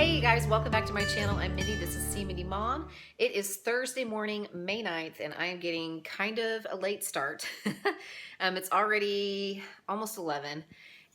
Hey guys, welcome back to my channel. I'm Mindy. This is C Mindy Mom. It is Thursday morning, May 9th, and I am getting kind of a late start. It's already almost 11,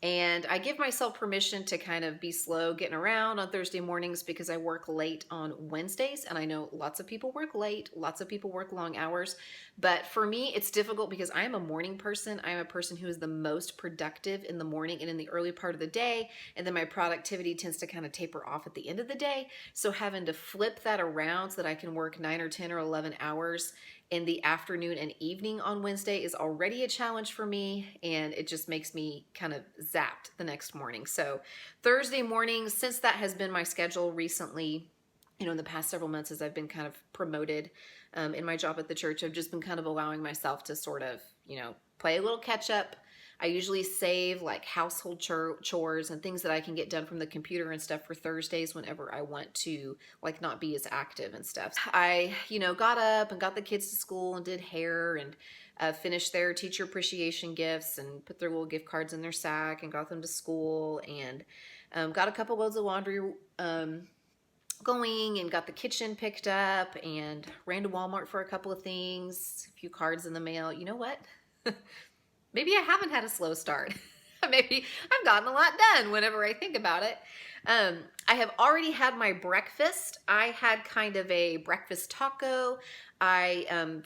and I give myself permission to kind of be slow getting around on Thursday mornings because I work late on Wednesdays, and I know lots of people work late, lots of people work long hours, but for me, it's difficult because I am a morning person. I am a person who is the most productive in the morning and in the early part of the day, and then my productivity tends to kind of taper off at the end of the day. So having to flip that around so that I can work 9 or 10 or 11 hours in the afternoon and evening on Wednesday is already a challenge for me, and it just makes me kind of zapped the next morning. So Thursday mornings, since that has been my schedule recently, in the past several months as I've been kind of promoted in my job at the church, I've just been kind of allowing myself to sort of, play a little catch up. I usually save like household chores and things that I can get done from the computer and stuff for Thursdays whenever I want to like not be as active and stuff. I, got up and got the kids to school and did hair and finished their teacher appreciation gifts and put their little gift cards in their sack and got them to school and got a couple loads of laundry going and got the kitchen picked up and ran to Walmart for a couple of things, a few cards in the mail. You know what? Maybe I haven't had a slow start. Maybe I've gotten a lot done whenever I think about it. I have already had my breakfast. I had kind of a breakfast taco. I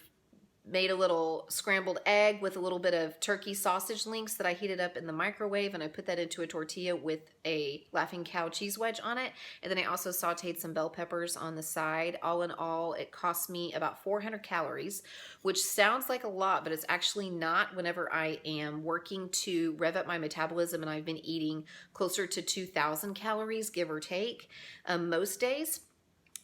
made a little scrambled egg with a little bit of turkey sausage links that I heated up in the microwave, and I put that into a tortilla with a Laughing Cow cheese wedge on it. And then I also sauteed some bell peppers on the side. All in all, it cost me about 400 calories, which sounds like a lot, but it's actually not whenever I am working to rev up my metabolism, and I've been eating closer to 2,000 calories, give or take, most days.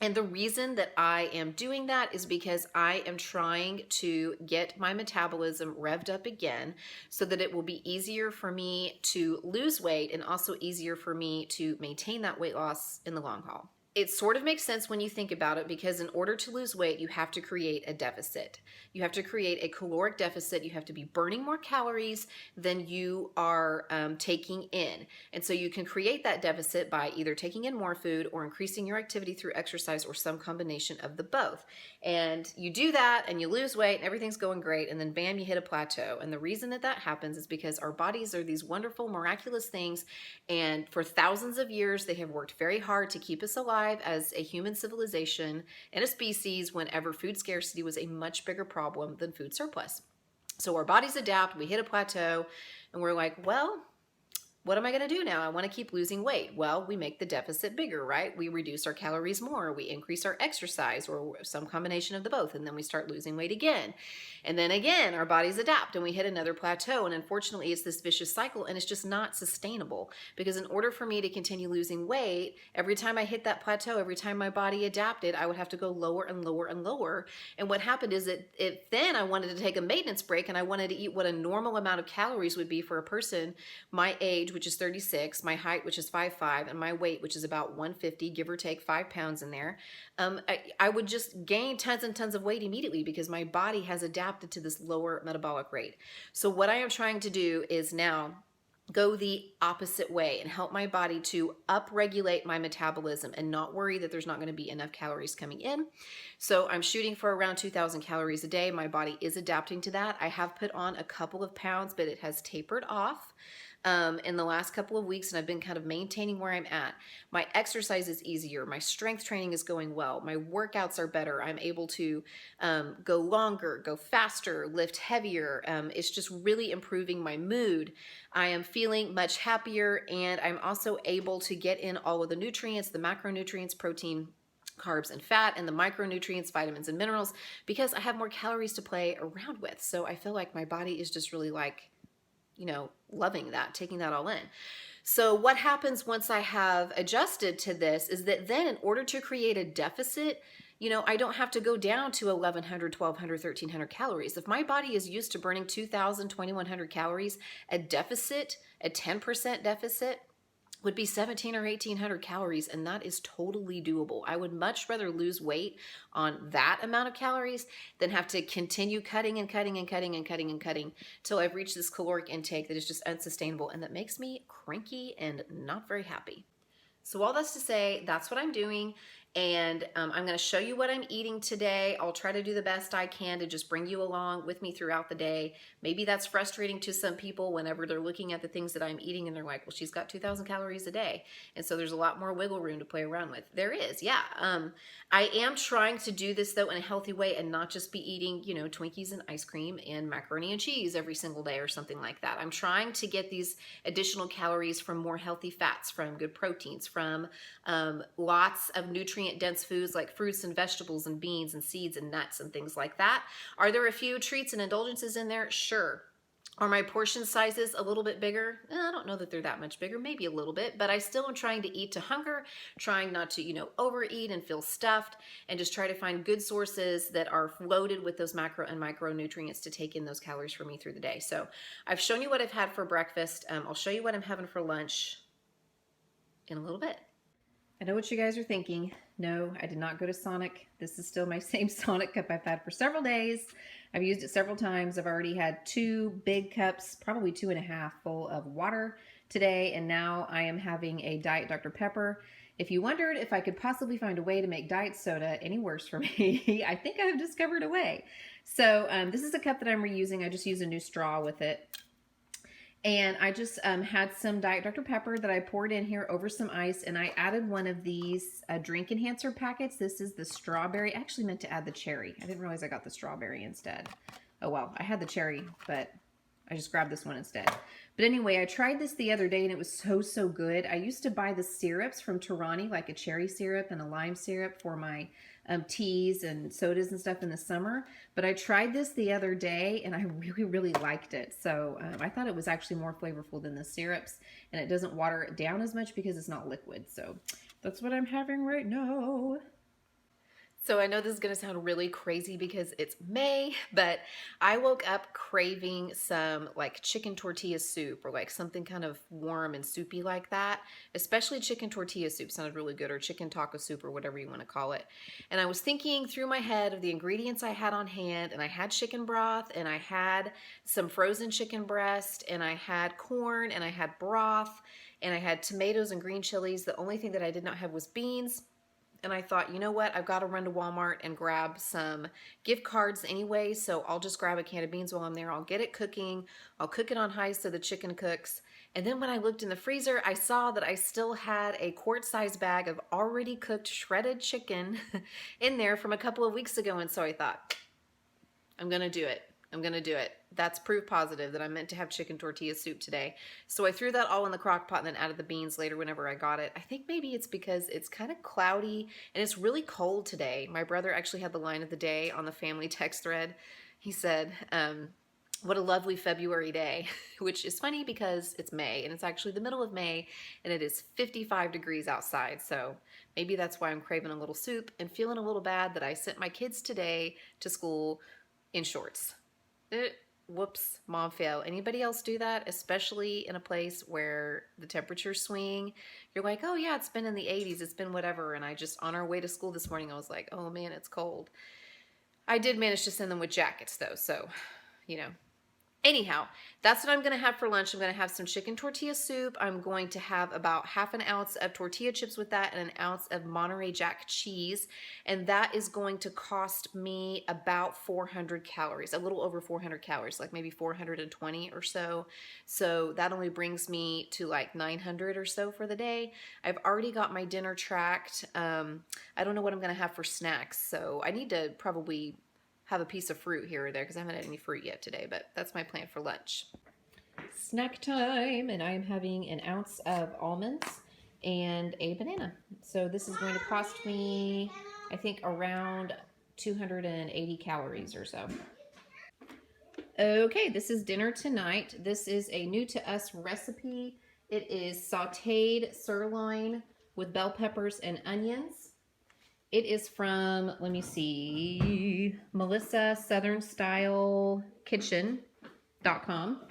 And the reason that I am doing that is because I am trying to get my metabolism revved up again so that it will be easier for me to lose weight and also easier for me to maintain that weight loss in the long haul. It sort of makes sense when you think about it, because in order to lose weight, you have to create a deficit. You have to create a caloric deficit. You have to be burning more calories than you are taking in. And so you can create that deficit by either taking in more food or increasing your activity through exercise or some combination of the both. And you do that and you lose weight and everything's going great, and then bam, you hit a plateau. And the reason that that happens is because our bodies are these wonderful, miraculous things, and for thousands of years, they have worked very hard to keep us alive as a human civilization and a species whenever food scarcity was a much bigger problem than food surplus. So our bodies adapt, we hit a plateau, and we're like, well, what am I going to do now? I want to keep losing weight. Well, we make the deficit bigger, right? We reduce our calories more, we increase our exercise, or some combination of the both, and then we start losing weight again. And then again, our bodies adapt and we hit another plateau. And unfortunately, it's this vicious cycle, and it's just not sustainable, because in order for me to continue losing weight, every time I hit that plateau, every time my body adapted, I would have to go lower and lower and lower. And what happened is then I wanted to take a maintenance break, and I wanted to eat what a normal amount of calories would be for a person my age, which is 36, my height, which is 5'5", and my weight, which is about 150, give or take 5 pounds in there. I would just gain tons and tons of weight immediately because my body has adapted to this lower metabolic rate. So what I am trying to do is now go the opposite way and help my body to upregulate my metabolism and not worry that there's not going to be enough calories coming in. So I'm shooting for around 2,000 calories a day. My body is adapting to that. I have put on a couple of pounds, but it has tapered off in the last couple of weeks, and I've been kind of maintaining where I'm at. My exercise is easier. My strength training is going well. My workouts are better. I'm able to go longer, go faster, lift heavier. It's just really improving my mood. I am feeling much happier, and I'm also able to get in all of the nutrients, the macronutrients, protein, carbs, and fat, and the micronutrients, vitamins, and minerals, because I have more calories to play around with. So I feel like my body is just really like, loving that, taking that all in. So what happens once I have adjusted to this is that then in order to create a deficit, I don't have to go down to 1,100, 1,200, 1,300 calories. If my body is used to burning 2,000, 2,100 calories, a deficit, a 10% deficit, would be 1,700 or 1,800 calories, and that is totally doable. I would much rather lose weight on that amount of calories than have to continue cutting and cutting and cutting and cutting and cutting till I've reached this caloric intake that is just unsustainable and that makes me cranky and not very happy. So all that's to say, that's what I'm doing. And I'm going to show you what I'm eating today. I'll try to do the best I can to just bring you along with me throughout the day. Maybe that's frustrating to some people whenever they're looking at the things that I'm eating and they're like, well, she's got 2,000 calories a day. And so there's a lot more wiggle room to play around with. There is, yeah. I am trying to do this though in a healthy way and not just be eating, you know, Twinkies and ice cream and macaroni and cheese every single day or something like that. I'm trying to get these additional calories from more healthy fats, from good proteins, from lots of nutrient-dense foods like fruits and vegetables and beans and seeds and nuts and things like that. Are there a few treats and indulgences in there? Sure. Are my portion sizes a little bit bigger? I don't know that they're that much bigger, maybe a little bit, but I still am trying to eat to hunger, trying not to, you know, overeat and feel stuffed, and just try to find good sources that are loaded with those macro and micronutrients to take in those calories for me through the day. So I've shown you what I've had for breakfast. I'll show you what I'm having for lunch in a little bit. I know what you guys are thinking. No, I did not go to Sonic. This is still my same Sonic cup I've had for several days. I've used it several times. I've already had 2 big cups, probably 2.5 full of water today, and now I am having a Diet Dr. Pepper. If you wondered if I could possibly find a way to make diet soda any worse for me, I think I have discovered a way. So this is a cup that I'm reusing. I just use a new straw with it. And I just had some Diet Dr. Pepper that I poured in here over some ice, and I added one of these drink enhancer packets. This is the strawberry. I actually meant to add the cherry. I didn't realize I got the strawberry instead. Oh well, I had the cherry, but I just grabbed this one instead. But anyway, I tried this the other day and it was so good. I used to buy the syrups from Torani, like a cherry syrup and a lime syrup for my teas and sodas and stuff in the summer. But I tried this the other day and I really liked it. So I thought it was actually more flavorful than the syrups, and it doesn't water it down as much because it's not liquid. So that's what I'm having right now. So I know this is going to sound really crazy because it's May, but I woke up craving some like chicken tortilla soup or like something kind of warm and soupy like that. Especially chicken tortilla soup sounded really good, or chicken taco soup, or whatever you want to call it. And I was thinking through my head of the ingredients I had on hand, and I had chicken broth, and I had some frozen chicken breast, and I had corn, and I had broth, and I had tomatoes and green chilies. The only thing that I did not have was beans. And I thought, you know what, I've got to run to Walmart and grab some gift cards anyway, so I'll just grab a can of beans while I'm there. I'll get it cooking. I'll cook it on high so the chicken cooks. And then when I looked in the freezer, I saw that I still had a quart-sized bag of already cooked shredded chicken in there from a couple of weeks ago. And so I thought, I'm going to do it. I'm going to do it. That's proof positive that I meant to have chicken tortilla soup today. So I threw that all in the crock pot and then added the beans later whenever I got it. I think maybe it's because it's kind of cloudy and it's really cold today. My brother actually had the line of the day on the family text thread. He said, what a lovely February day, which is funny because it's May and it's actually the middle of May and it is 55 degrees outside. So maybe that's why I'm craving a little soup and feeling a little bad that I sent my kids today to school in shorts. Whoops, mom fail. Anybody else do that? Especially in a place where the temperatures swing. You're like, oh yeah, it's been in the 80s, it's been whatever. And I just, on our way to school this morning, I was like, oh man, it's cold. I did manage to send them with jackets though, so, you know. Anyhow, that's what I'm going to have for lunch. I'm going to have some chicken tortilla soup. I'm going to have about ½ an ounce of tortilla chips with that and an ounce of Monterey Jack cheese. And that is going to cost me about 400 calories, a little over 400 calories, like maybe 420 or so. So that only brings me to like 900 or so for the day. I've already got my dinner tracked. I don't know what I'm going to have for snacks. So I need to probably have a piece of fruit here or there because I haven't had any fruit yet today, but that's my plan for lunch. Snack time, and I am having an ounce of almonds and a banana. So this is going to cost me, I think, around 280 calories or so. Okay, this is dinner tonight. This is a new to us recipe. It is sauteed sirloin with bell peppers and onions. It is from, let me see, Melissa Southern Style Kitchen.com.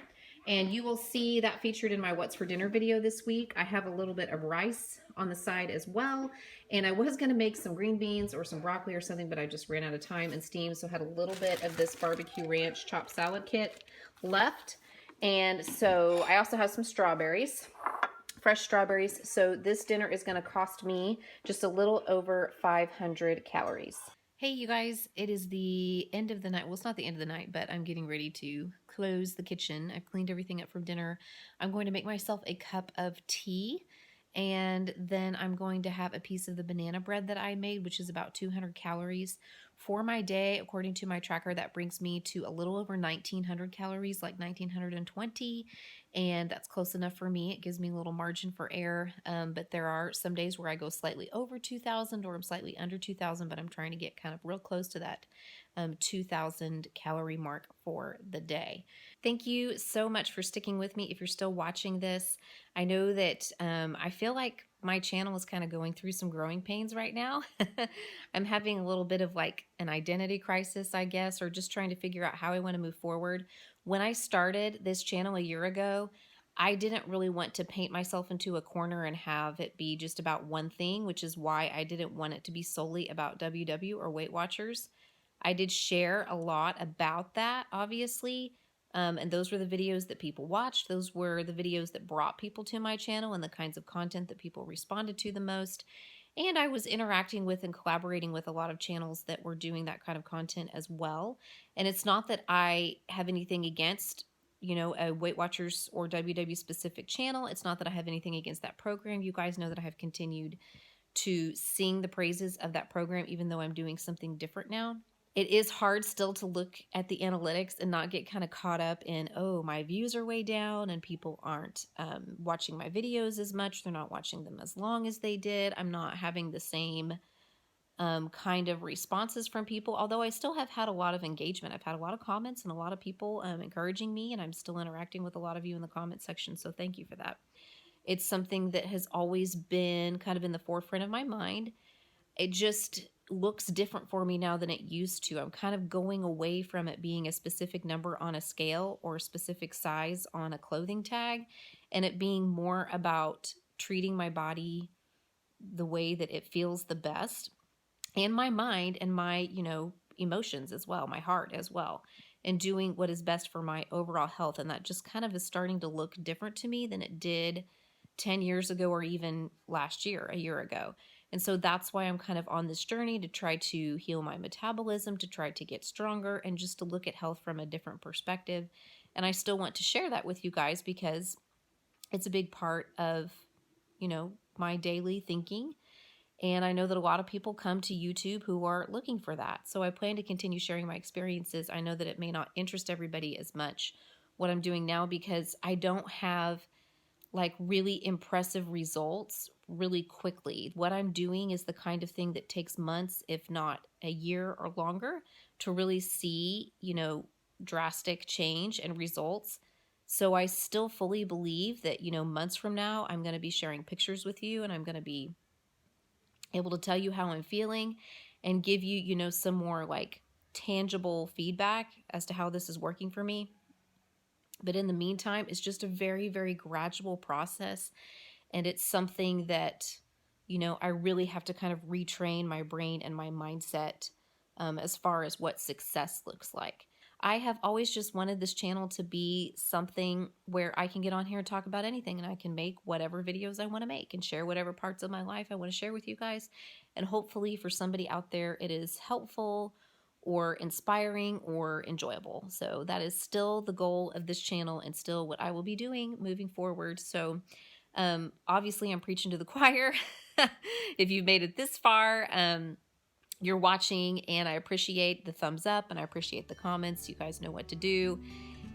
And you will see that featured in my What's for Dinner video this week. I have a little bit of rice on the side as well. And I was going to make some green beans or some broccoli or something, but I just ran out of time and steam. So I had a little bit of this barbecue ranch chopped salad kit left. And so I also have some strawberries fresh strawberries. So this dinner is going to cost me just a little over 500 calories. Hey, you guys, it is the end of the night. Well, it's not the end of the night, but I'm getting ready to close the kitchen. I've cleaned everything up from dinner. I'm going to make myself a cup of tea, and then I'm going to have a piece of the banana bread that I made, which is about 200 calories. For my day, according to my tracker, that brings me to a little over 1,900 calories, like 1,920, and that's close enough for me. It gives me a little margin for error, but there are some days where I go slightly over 2,000 or I'm slightly under 2,000, but I'm trying to get kind of real close to that 2,000 calorie mark for the day. Thank you so much for sticking with me. If you're still watching this, I know that I feel like my channel is kind of going through some growing pains right now. I'm having a little bit of like an identity crisis, I guess, or just trying to figure out how I want to move forward. When I started this channel a year ago, I didn't really want to paint myself into a corner and have it be just about one thing, which is why I didn't want it to be solely about WW or Weight Watchers. I did share a lot about that, obviously, and those were the videos that people watched. Those were the videos that brought people to my channel and the kinds of content that people responded to the most. And I was interacting with and collaborating with a lot of channels that were doing that kind of content as well. And it's not that I have anything against, you know, a Weight Watchers or WW specific channel. It's not that I have anything against that program. You guys know that I have continued to sing the praises of that program, even though I'm doing something different now. It is hard still to look at the analytics and not get kind of caught up in, oh, my views are way down and people aren't watching my videos as much. They're not watching them as long as they did. I'm not having the same kind of responses from people, although I still have had a lot of engagement. I've had a lot of comments and a lot of people encouraging me, and I'm still interacting with a lot of you in the comment section, so thank you for that. It's something that has always been kind of in the forefront of my mind. It just looks different for me now than it used to. I'm kind of going away from it being a specific number on a scale or a specific size on a clothing tag, and it being more about treating my body the way that it feels the best, and my mind and my, you know, emotions as well, my heart as well, and doing what is best for my overall health. And that just kind of is starting to look different to me than it did 10 years ago or even last year, a year ago. And so that's why I'm kind of on this journey to try to heal my metabolism, to try to get stronger, and just to look at health from a different perspective. And I still want to share that with you guys because it's a big part of, you know, my daily thinking. And I know that a lot of people come to YouTube who are looking for that. So I plan to continue sharing my experiences. I know that it may not interest everybody as much what I'm doing now because I don't have like really impressive results really quickly. What I'm doing is the kind of thing that takes months, if not a year or longer, to really see, you know, drastic change and results. So I still fully believe that, you know, months from now, I'm going to be sharing pictures with you and I'm going to be able to tell you how I'm feeling and give you, you know, some more like tangible feedback as to how this is working for me. But in the meantime, it's just a very, very gradual process. And it's something that, you know, I really have to kind of retrain my brain and my mindset as far as what success looks like. I have always just wanted this channel to be something where I can get on here and talk about anything, and I can make whatever videos I want to make and share whatever parts of my life I want to share with you guys. And hopefully for somebody out there, it is helpful or inspiring or enjoyable. So that is still the goal of this channel and still what I will be doing moving forward. So obviously I'm preaching to the choir. If you've made it this far, you're watching, and I appreciate the thumbs up and I appreciate the comments. You guys know what to do.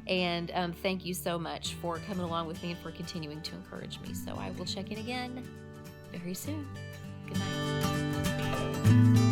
And thank you so much for coming along with me and for continuing to encourage me. So I will check in again very soon. Good night.